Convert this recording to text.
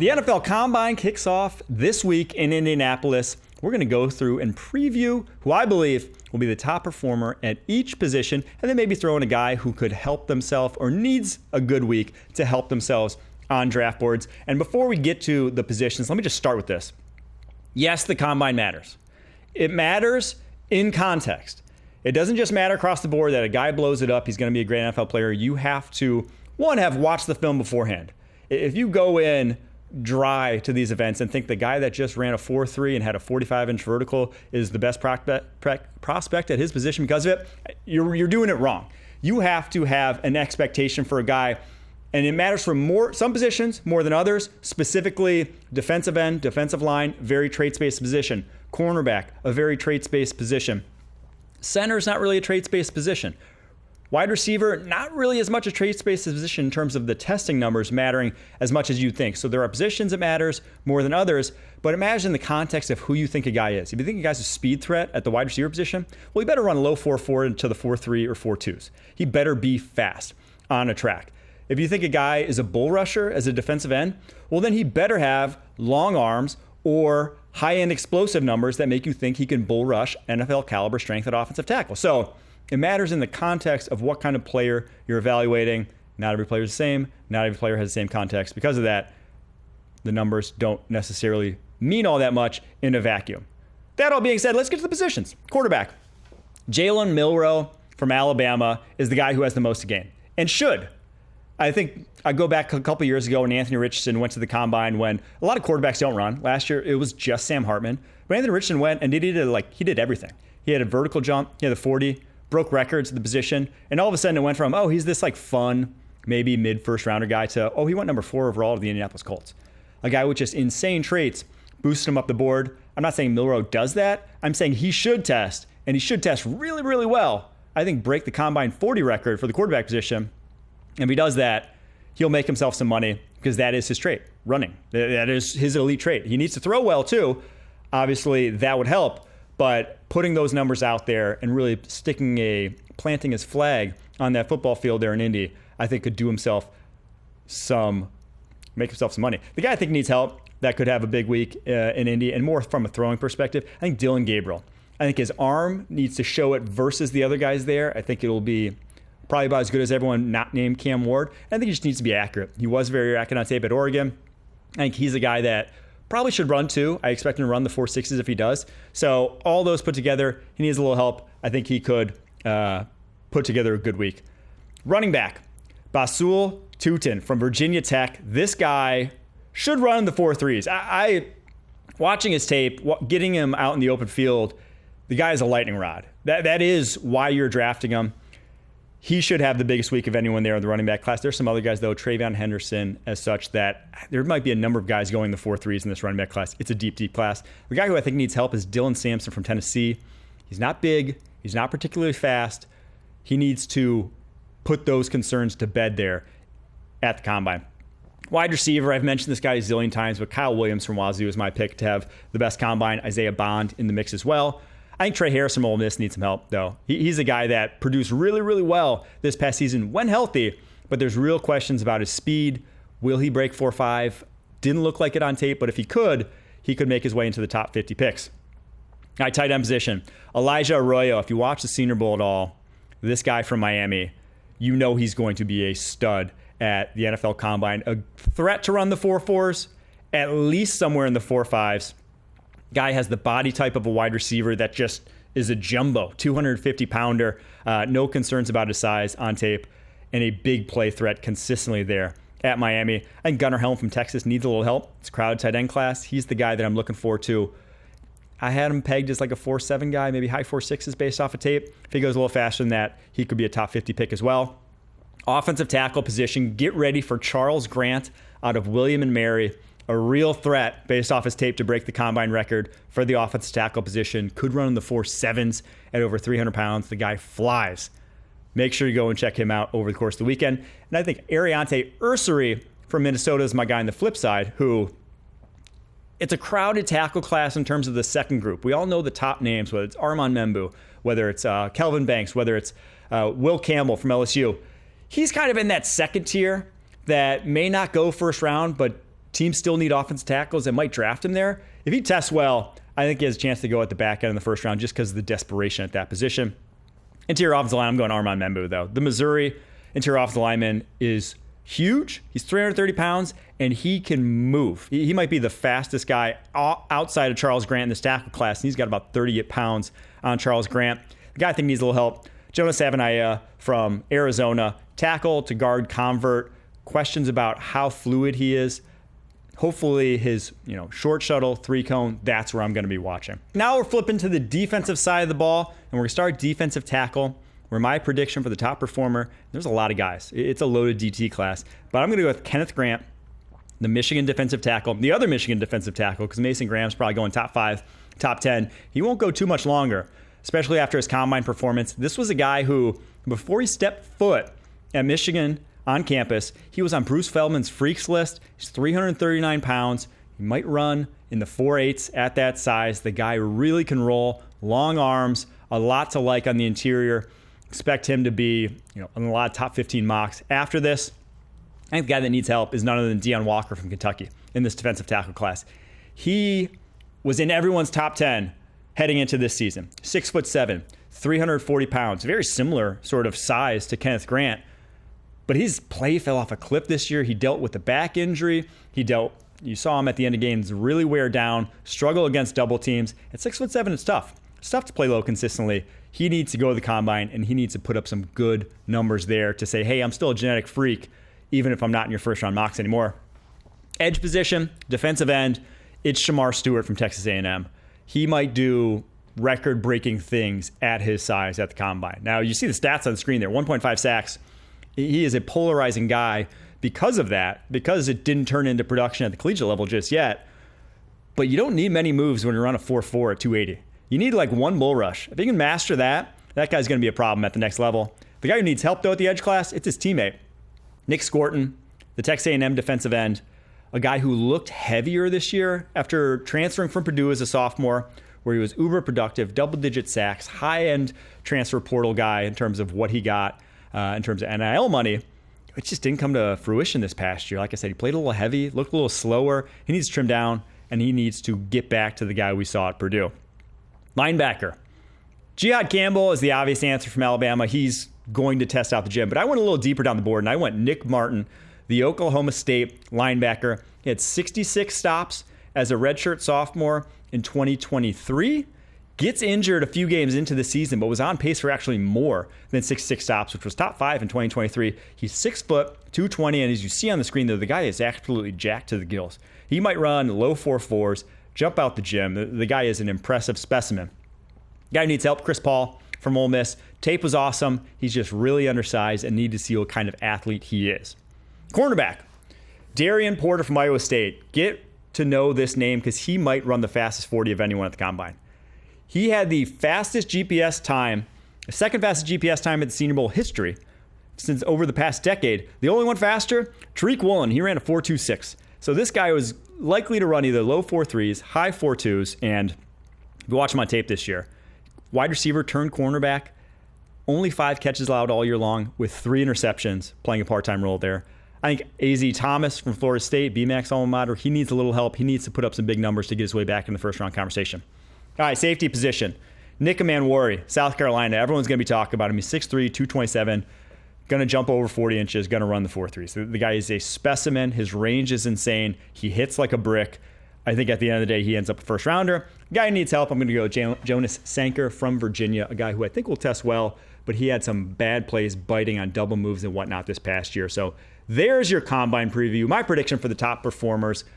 The NFL Combine kicks off this week in Indianapolis. We're going to go through and preview who I believe will be the top performer at each position, and then maybe throw in a guy who could help themselves or needs a good week to help themselves on draft boards. And before we get to the positions, let me just start with this. Yes, the Combine matters. It matters in context. It doesn't just matter across the board that a guy blows it up, he's going to be a great NFL player. You have to, one, have watched the film beforehand. If you go in dry to these events and think the guy that just ran a 4.3 and had a 45-inch vertical is the best prospect at his position because of it, you're doing it wrong. You have to have an expectation for a guy, and it matters for some positions more than others, specifically defensive end, defensive line, very traits-based position. Cornerback, a very traits-based position. Center is not really a traits-based position. Wide receiver, not really as much a traits-based position in terms of the testing numbers mattering as much as you think. So there are positions that matters more than others, but imagine the context of who you think a guy is. If you think a guy's a speed threat at the wide receiver position, well, he better run low 4.4 into the 4.3 or 4.2s. He better be fast on a track. If you think a guy is a bull rusher as a defensive end, well, then he better have long arms or high-end explosive numbers that make you think he can bull rush NFL caliber strength at offensive tackle. So it matters in the context of what kind of player you're evaluating. Not every player is the same. Not every player has the same context. Because of that, the numbers don't necessarily mean all that much in a vacuum. That all being said, let's get to the positions. Quarterback. Jalen Milroe from Alabama is the guy who has the most to gain and should. I think I go back a couple years ago when Anthony Richardson went to the Combine when a lot of quarterbacks don't run. Last year, it was just Sam Hartman. But Anthony Richardson went and he did everything. He had a vertical jump. He had a 40. Broke records at the position, and all of a sudden it went from, he's this fun, maybe mid-first rounder guy to, he went number 4 overall to the Indianapolis Colts. A guy with just insane traits boosted him up the board. I'm not saying Milroe does that. I'm saying he should test, and he should test really, really well. I think break the Combine 40 record for the quarterback position. And if he does that, he'll make himself some money because that is his trait, running. That is his elite trait. He needs to throw well too. Obviously, that would help. But putting those numbers out there and really planting his flag on that football field there in Indy, I think could make himself some money. The guy I think needs help that could have a big week in Indy, and more from a throwing perspective, I think Dylan Gabriel. I think his arm needs to show it versus the other guys there. I think it'll be probably about as good as everyone not named Cam Ward. I think he just needs to be accurate. He was very accurate on tape at Oregon. I think he's a guy that probably should run too. I expect him to run the 4.6s if he does. So all those put together, he needs a little help. I think he could put together a good week. Running back, Basul Tutin from Virginia Tech. This guy should run the 4.3s. I watching his tape, getting him out in the open field, the guy is a lightning rod. That is why you're drafting him. He should have the biggest week of anyone there in the running back class. There's some other guys, though, Travion Henderson, as such, that there might be a number of guys going the 4.3s in this running back class. It's a deep, deep class. The guy who I think needs help is Dylan Sampson from Tennessee. He's not big. He's not particularly fast. He needs to put those concerns to bed there at the Combine. Wide receiver, I've mentioned this guy a zillion times, but Kyle Williams from Wazoo is my pick to have the best Combine. Isaiah Bond in the mix as well. I think Trey Harris from Ole Miss needs some help, though. He's a guy that produced really, really well this past season when healthy, but there's real questions about his speed. Will he break 4.5? Didn't look like it on tape, but if he could make his way into the top 50 picks. All right, tight end position. Elijah Arroyo, if you watch the Senior Bowl at all, this guy from Miami, you know he's going to be a stud at the NFL Combine. A threat to run the 4.4s, at least somewhere in the 4.5s. Guy has the body type of a wide receiver that just is a jumbo, 250-pounder. No concerns about his size on tape, and a big play threat consistently there at Miami. I think Gunnar Helm from Texas needs a little help. It's a crowded tight end class. He's the guy that I'm looking forward to. I had him pegged as like a 4.7 guy, maybe high 4.6s based off of tape. If he goes a little faster than that, he could be a top 50 pick as well. Offensive tackle position, get ready for Charles Grant out of William and Mary. A real threat based off his tape to break the Combine record for the offensive tackle position. Could run in the 4.7s at over 300 pounds. The guy flies. Make sure you go and check him out over the course of the weekend. And I think Ariante Ursary from Minnesota is my guy on the flip side, who it's a crowded tackle class in terms of the second group. We all know the top names, whether it's Armand Membu, whether it's Kelvin Banks, whether it's Will Campbell from LSU. He's kind of in that second tier that may not go first round, but teams still need offensive tackles and might draft him there. If he tests well, I think he has a chance to go at the back end of the first round just because of the desperation at that position. Interior offensive line, I'm going Armand Membu, though. The Missouri interior offensive lineman is huge. He's 330 pounds, and he can move. He might be the fastest guy outside of Charles Grant in this tackle class, and he's got about 38 pounds on Charles Grant. The guy I think needs a little help, Jonas Avenaya from Arizona, tackle to guard convert. Questions about how fluid he is. Hopefully his short shuttle, 3-cone, that's where I'm going to be watching. Now we're flipping to the defensive side of the ball, and we're going to start defensive tackle, where my prediction for the top performer, there's a lot of guys. It's a loaded DT class, but I'm going to go with Kenneth Grant, the Michigan defensive tackle, the other Michigan defensive tackle, because Mason Graham's probably going top 5, top 10. He won't go too much longer, especially after his combine performance. This was a guy who, before he stepped foot at Michigan on campus, he was on Bruce Feldman's freaks list. He's 339 pounds. He might run in the 4.8s at that size. The guy really can roll, long arms, a lot to like on the interior. Expect him to be on a lot of top 15 mocks. After this, I think the guy that needs help is none other than Deion Walker from Kentucky in this defensive tackle class. He was in everyone's top 10 heading into this season. 6'7", 340 pounds, very similar sort of size to Kenneth Grant. But his play fell off a cliff this year. He dealt with a back injury. You saw him at the end of games really wear down, struggle against double teams. At 6'7", it's tough. It's tough to play low consistently. He needs to go to the combine, and he needs to put up some good numbers there to say, hey, I'm still a genetic freak, even if I'm not in your first round mocks anymore. Edge position, defensive end, it's Shamar Stewart from Texas A&M. He might do record-breaking things at his size at the combine. Now, you see the stats on the screen there, 1.5 sacks. He is a polarizing guy because of that, because it didn't turn into production at the collegiate level just yet. But you don't need many moves when you're on a 4.4 at 280. You need like one bull rush. If you can master that, that guy's going to be a problem at the next level. The guy who needs help, though, at the edge class, it's his teammate. Nick Scorton, the Texas A&M defensive end, a guy who looked heavier this year after transferring from Purdue as a sophomore, where he was uber productive, double-digit sacks, high-end transfer portal guy in terms of what he got in terms of NIL money. It just didn't come to fruition this past year. Like I said, he played a little heavy, looked a little slower. He needs to trim down, and he needs to get back to the guy we saw at Purdue. Linebacker. Jihad Campbell is the obvious answer from Alabama. He's going to test out the gym. But I went a little deeper down the board, and I went Nick Martin, the Oklahoma State linebacker. He had 66 stops as a redshirt sophomore in 2023. Gets injured a few games into the season, but was on pace for actually more than 66 stops, which was top 5 in 2023. He's 6 foot, 220, and as you see on the screen, though, the guy is absolutely jacked to the gills. He might run low 4.4s, jump out the gym. The guy is an impressive specimen. Guy who needs help, Chris Paul from Ole Miss. Tape was awesome. He's just really undersized and need to see what kind of athlete he is. Cornerback, Darian Porter from Iowa State. Get to know this name because he might run the fastest 40 of anyone at the combine. He had the fastest GPS time, the second fastest GPS time in the Senior Bowl history since over the past decade. The only one faster, Tariq Woolen. He ran a 4.26. So this guy was likely to run either low 4.3s, high 4.2s, and if you watch him on tape this year, wide receiver turned cornerback, only 5 catches allowed all year long with 3 interceptions, playing a part-time role there. I think A.Z. Thomas from Florida State, BMAC's alma mater, he needs a little help. He needs to put up some big numbers to get his way back in the first-round conversation. All right, safety position. Nick Amanwari, South Carolina. Everyone's going to be talking about him. He's 6'3", 227, going to jump over 40 inches, going to run the 4.3s. So the guy is a specimen. His range is insane. He hits like a brick. I think at the end of the day, he ends up a first-rounder. Guy who needs help, I'm going to go Jonas Sanker from Virginia, a guy who I think will test well, but he had some bad plays biting on double moves and whatnot this past year. So there's your combine preview. My prediction for the top performers.